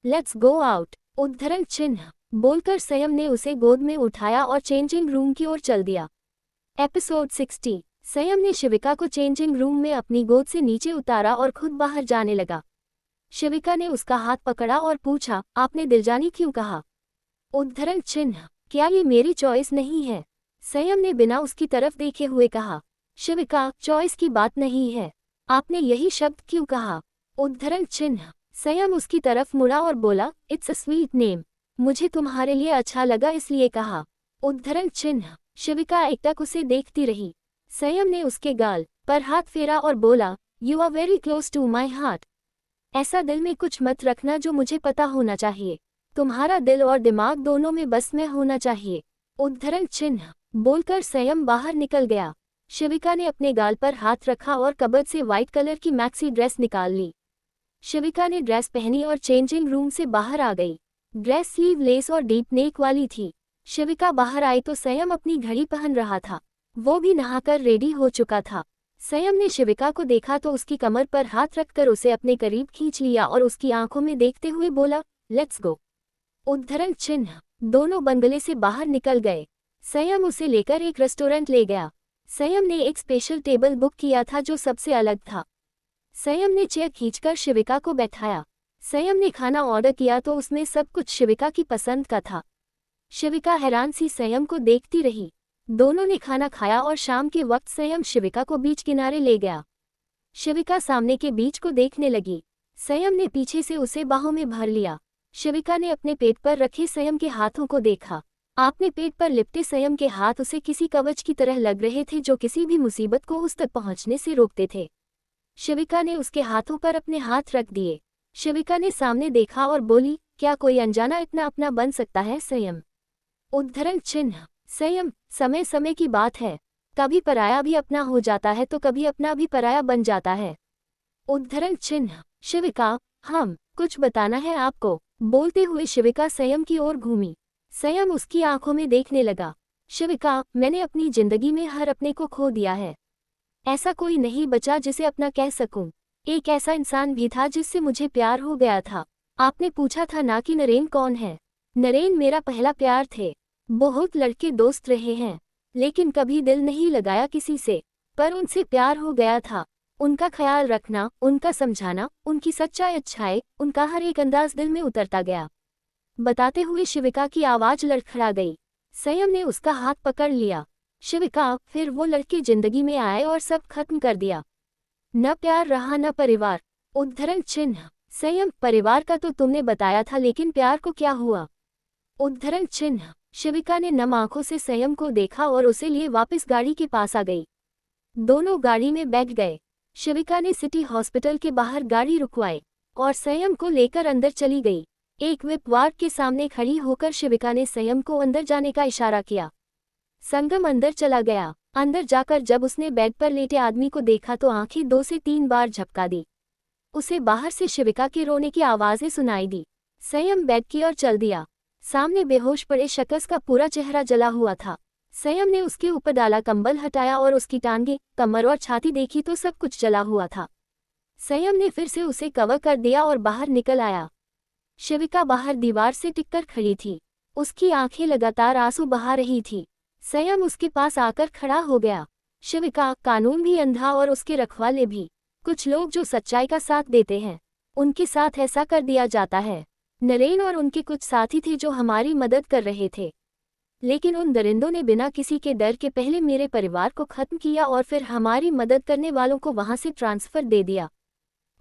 लेट्स गो आउट। उद्धरण चिन्ह। बोलकर संयम ने उसे गोद में उठाया और चेंजिंग रूम की ओर चल दिया। एपिसोड 60। संयम ने शिविका को चेंजिंग रूम में अपनी गोद से नीचे उतारा और खुद बाहर जाने लगा। शिविका ने उसका हाथ पकड़ा और पूछा, आपने दिलजानी क्यों कहा? उद्धरण चिन्ह, क्या ये मेरी चॉइस नहीं है? संयम ने बिना उसकी तरफ देखे हुए कहा। शिविका, चॉइस की बात नहीं है। आपने यही शब्द क्यों कहा? उद्धरण चिन्ह, संयम उसकी तरफ मुड़ा और बोला, इट्स अ स्वीट नेम। मुझे तुम्हारे लिए अच्छा लगा इसलिए कहा। उद्धरण चिन्ह, शिविका एकटक उसे देखती रही। संयम ने उसके गाल पर हाथ फेरा और बोला, you are very close to my heart. ऐसा दिल में कुछ मत रखना जो मुझे पता होना चाहिए। तुम्हारा दिल और दिमाग दोनों में बस में होना चाहिए। उद्धरण चिन्ह बोलकर संयम बाहर निकल गया। शिविका ने अपने गाल पर हाथ रखा और कबर्ड से व्हाइट कलर की मैक्सी ड्रेस निकाल ली। शिविका ने ड्रेस पहनी और चेंजिंग रूम से बाहर आ गई। ड्रेस स्लीव लेस और डीप नेक वाली थी। शिविका बाहर आई तो संयम अपनी घड़ी पहन रहा था। वो भी नहाकर रेडी हो चुका था। संयम ने शिविका को देखा तो उसकी कमर पर हाथ रखकर उसे अपने करीब खींच लिया और उसकी आंखों में देखते हुए बोला, लेट्स गो। उद्धरण चिन्ह दोनों बंगले से बाहर निकल गए। संयम उसे लेकर एक रेस्टोरेंट ले गया। संयम ने एक स्पेशल टेबल बुक किया था जो सबसे अलग था। संयम ने चेयर खींचकर शिविका को बैठाया। संयम ने खाना ऑर्डर किया तो उसमें सब कुछ शिविका की पसंद का था। शिविका हैरान सी संयम को देखती रही। दोनों ने खाना खाया और शाम के वक्त संयम शिविका को बीच किनारे ले गया। शिविका सामने के बीच को देखने लगी। संयम ने पीछे से उसे बाहों में भर लिया। शिविका ने अपने पेट पर रखे संयम के हाथों को देखा। आपने पेट पर लिपटे संयम के हाथ उसे किसी कवच की तरह लग रहे थे जो किसी भी मुसीबत को उस तक पहुंचने से रोकते थे। शिविका ने उसके हाथों पर अपने हाथ रख दिए। शिविका ने सामने देखा और बोली, क्या कोई अनजाना इतना अपना बन सकता है संयम? उद्धरण चिन्ह संयम, समय समय की बात है। कभी पराया भी अपना हो जाता है तो कभी अपना भी पराया बन जाता है। उद्धरण चिन्ह शिविका, हम कुछ बताना है आपको। बोलते हुए शिविका संयम की ओर घूमी। संयम उसकी आंखों में देखने लगा। शिविका, मैंने अपनी जिंदगी में हर अपने को खो दिया है। ऐसा कोई नहीं बचा जिसे अपना कह सकूं। एक ऐसा इंसान भी था जिससे मुझे प्यार हो गया था। आपने पूछा था ना कि नरेन कौन है? नरेन मेरा पहला प्यार थे। बहुत लड़के दोस्त रहे हैं, लेकिन कभी दिल नहीं लगाया किसी से, पर उनसे प्यार हो गया था। उनका ख्याल रखना, उनका समझाना, उनकी सच्चाई अच्छाई, उनका हर एक अंदाज दिल में उतरता गया। बताते हुए शिविका की आवाज लड़खड़ा गई। संयम ने उसका हाथ पकड़ लिया। शिविका, फिर वो लड़के जिंदगी में आए और सब खत्म कर दिया। न प्यार रहा न परिवार। उद्धरण चिन्ह संयम, परिवार का तो तुमने बताया था, लेकिन प्यार को क्या हुआ? उद्धरण चिन्ह शिविका ने नम आंखों से संयम को देखा और उसे लिए वापस गाड़ी के पास आ गई। दोनों गाड़ी में बैठ गए। शिविका ने सिटी हॉस्पिटल के बाहर गाड़ी रुकवाई और संयम को लेकर अंदर चली गई। एक विप वार्ड के सामने खड़ी होकर शिविका ने संयम को अंदर जाने का इशारा किया। संगम अंदर चला गया। अंदर जाकर जब उसने बेड पर लेटे आदमी को देखा तो आंखें 2 से 3 बार झपका दी। उसे बाहर से शिविका के रोने की आवाजें सुनाई दी। संयम बेड की ओर चल दिया। सामने बेहोश पड़े शख्स का पूरा चेहरा जला हुआ था। संयम ने उसके ऊपर डाला कंबल हटाया और उसकी टांगें, कमर और छाती देखी तो सब कुछ जला हुआ था। संयम ने फिर से उसे कवर कर दिया और बाहर निकल आया। शिविका बाहर दीवार से टिककर खड़ी थी। उसकी आंखें लगातार आंसू बहा रही थी। संयम उसके पास आकर खड़ा हो गया। शिविका, कानून भी अंधा और उसके रखवाले भी। कुछ लोग जो सच्चाई का साथ देते हैं, उनके साथ ऐसा कर दिया जाता है। नरेन और उनके कुछ साथी थे जो हमारी मदद कर रहे थे, लेकिन उन दरिंदों ने बिना किसी के डर के पहले मेरे परिवार को खत्म किया और फिर हमारी मदद करने वालों को वहां से ट्रांसफर दे दिया।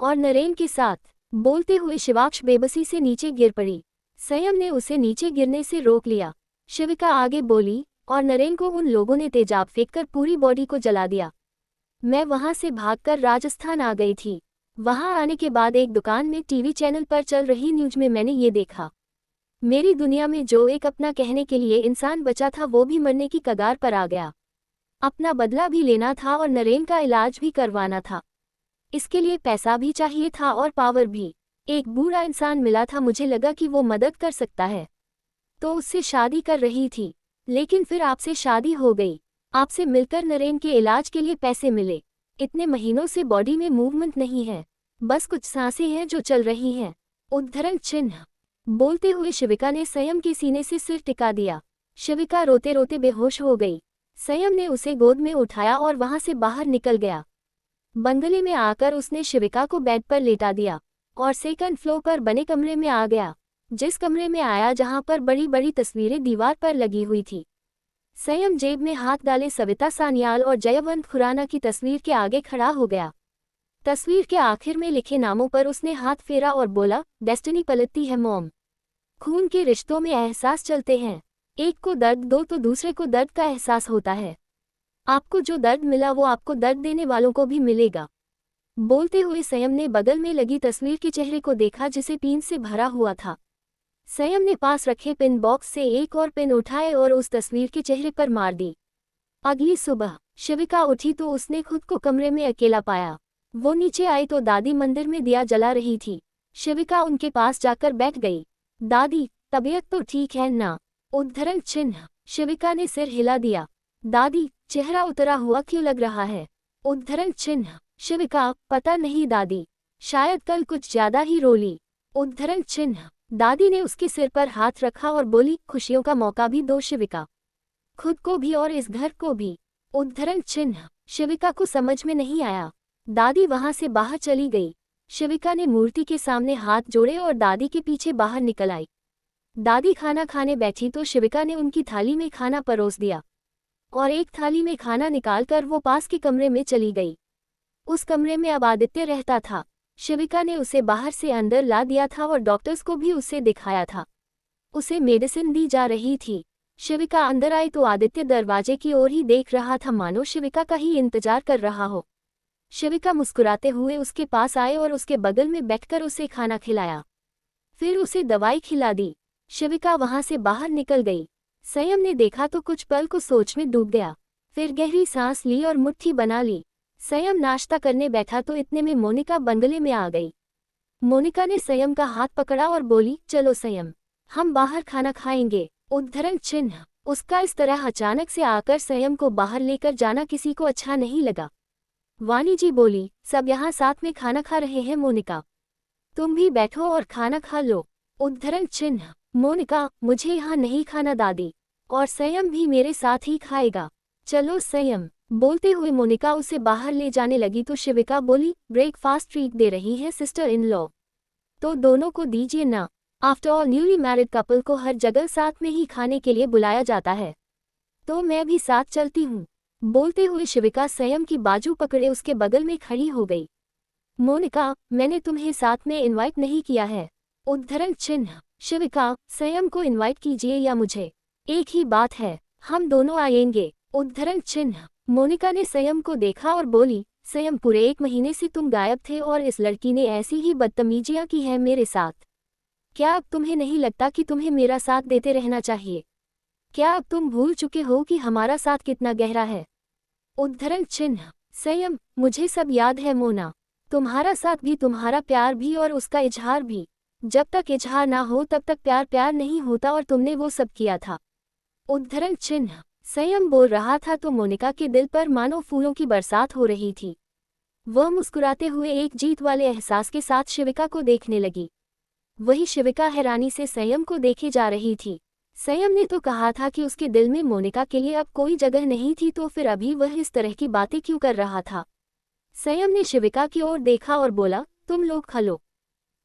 और नरेन के साथ। बोलते हुए शिवाक्ष बेबसी से नीचे गिर पड़ी। संयम ने उसे नीचे गिरने से रोक लिया। शिविका आगे बोली, और नरेन को उन लोगों ने तेजाब फेंककर पूरी बॉडी को जला दिया। मैं वहां से भागकर राजस्थान आ गई थी। वहां आने के बाद एक दुकान में टीवी चैनल पर चल रही न्यूज में मैंने ये देखा। मेरी दुनिया में जो एक अपना कहने के लिए इंसान बचा था वो भी मरने की कगार पर आ गया। अपना बदला भी लेना था और नरेन का इलाज भी करवाना था। इसके लिए पैसा भी चाहिए था और पावर भी। एक बूढ़ा इंसान मिला था, मुझे लगा कि वो मदद कर सकता है, तो उससे शादी कर रही थी। लेकिन फिर आपसे शादी हो गई। आपसे मिलकर नरेन के इलाज के लिए पैसे मिले। इतने महीनों से बॉडी में मूवमेंट नहीं है, बस कुछ सांसें हैं जो चल रही हैं। उद्धरण चिन्ह बोलते हुए शिविका ने संयम के सीने से सिर टिका दिया। शिविका रोते रोते बेहोश हो गई। संयम ने उसे गोद में उठाया और वहां से बाहर निकल गया। बंगले में आकर उसने शिविका को बेड पर लेटा दिया और सेकंड फ्लोर पर बने कमरे में आ गया। जिस कमरे में आया जहां पर बड़ी बड़ी तस्वीरें दीवार पर लगी हुई थी। संयम जेब में हाथ डाले सविता सान्याल और जयवंत खुराना की तस्वीर के आगे खड़ा हो गया। तस्वीर के आखिर में लिखे नामों पर उसने हाथ फेरा और बोला, डेस्टिनी पलटती है मॉम। खून के रिश्तों में एहसास चलते हैं, एक को दर्द दो तो दूसरे को दर्द का एहसास होता है। आपको जो दर्द मिला वो आपको दर्द देने वालों को भी मिलेगा। बोलते हुए संयम ने बगल में लगी तस्वीर के चेहरे को देखा जिसे पीन से भरा हुआ था। संयम ने पास रखे पिन बॉक्स से एक और पिन उठाए और उस तस्वीर के चेहरे पर मार दी। अगली सुबह शिविका उठी तो उसने खुद को कमरे में अकेला पाया। वो नीचे आई तो दादी मंदिर में दिया जला रही थी। शिविका उनके पास जाकर बैठ गई। दादी, तबीयत तो ठीक है ना? उद्धरण चिन्ह। शिविका ने सिर हिला दिया। दादी, चेहरा उतरा हुआ क्यों लग रहा है? उद्धरण चिन्ह। शिविका, पता नहीं दादी, शायद कल कुछ ज्यादा ही रो ली। उद्धरण चिन्ह। दादी ने उसके सिर पर हाथ रखा और बोली, खुशियों का मौका भी दो शिविका, खुद को भी और इस घर को भी। उद्धरण चिन्ह। शिविका को समझ में नहीं आया। दादी वहां से बाहर चली गई। शिविका ने मूर्ति के सामने हाथ जोड़े और दादी के पीछे बाहर निकल आई। दादी खाना खाने बैठी तो शिविका ने उनकी थाली में खाना परोस दिया और एक थाली में खाना निकालकर वो पास के कमरे में चली गई। उस कमरे में अब आदित्य रहता था। शिविका ने उसे बाहर से अंदर ला दिया था और डॉक्टर्स को भी उसे दिखाया था। उसे मेडिसिन दी जा रही थी। शिविका अंदर आई तो आदित्य दरवाजे की ओर ही देख रहा था, मानो शिविका का ही इंतजार कर रहा हो। शिविका मुस्कुराते हुए उसके पास आए और उसके बगल में बैठकर उसे खाना खिलाया, फिर उसे दवाई खिला दी। शिविका वहां से बाहर निकल गई। संयम ने देखा तो कुछ पल को सोच में डूब गया, फिर गहरी सांस ली और मुट्ठी बना ली। संयम नाश्ता करने बैठा तो इतने में मोनिका बंगले में आ गई। मोनिका ने संयम का हाथ पकड़ा और बोली, चलो संयम, हम बाहर खाना खाएंगे। उद्धरण चिन्ह। उसका इस तरह अचानक से आकर संयम को बाहर लेकर जाना किसी को अच्छा नहीं लगा। वाणी जी बोली, सब यहाँ साथ में खाना खा रहे हैं मोनिका, तुम भी बैठो और खाना खा लो। उद्धरण चिन्ह। मोनिका, मुझे यहाँ नहीं खाना दादी, और संयम भी मेरे साथ ही खाएगा। चलो संयम। बोलते हुए मोनिका उसे बाहर ले जाने लगी तो शिविका बोली, ब्रेकफास्ट ट्रीट दे रही है सिस्टर इन लॉ, तो दोनों को दीजिए ना। After all newly married couple को हर जगह साथ में ही खाने के लिए बुलाया जाता है, तो मैं भी साथ चलती हूँ। बोलते हुए शिविका संयम की बाजू पकड़े उसके बगल में खड़ी हो गई। मोनिका, मैंने तुम्हें साथ में इनवाइट नहीं किया है। उद्धरण चिन्ह। शिविका, संयम को इनवाइट कीजिए या मुझे, एक ही बात है, हम दोनों आएंगे। उद्धरण चिन्ह। मोनिका ने संयम को देखा और बोली, संयम, पूरे 1 महीने से तुम गायब थे और इस लड़की ने ऐसी ही बदतमीजियां की है मेरे साथ। क्या अब तुम्हें नहीं लगता कि तुम्हें मेरा साथ देते रहना चाहिए? क्या अब तुम भूल चुके हो कि हमारा साथ कितना गहरा है? उद्धरण चिन्ह। संयम, मुझे सब याद है मोना, तुम्हारा साथ भी, तुम्हारा प्यार भी और उसका इजहार भी। जब तक इजहार ना हो तब तक प्यार प्यार नहीं होता और तुमने वो सब किया था। उद्धरण चिन्ह। संयम बोल रहा था तो मोनिका के दिल पर मानो फूलों की बरसात हो रही थी। वह मुस्कुराते हुए एक जीत वाले एहसास के साथ शिविका को देखने लगी। वही शिविका हैरानी से संयम को देखे जा रही थी। संयम ने तो कहा था कि उसके दिल में मोनिका के लिए अब कोई जगह नहीं थी, तो फिर अभी वह इस तरह की बातें क्यों कर रहा था? संयम ने शिविका की ओर देखा और बोला, तुम लोग खा लो,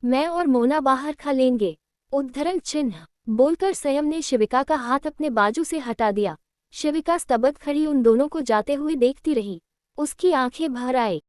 मैं और मोना बाहर खा लेंगे। उद्धरण चिन्ह। बोलकर संयम ने शिविका का हाथ अपने बाजू से हटा दिया। शिविका स्तब्ध खड़ी उन दोनों को जाते हुए देखती रही। उसकी आंखें भर आई।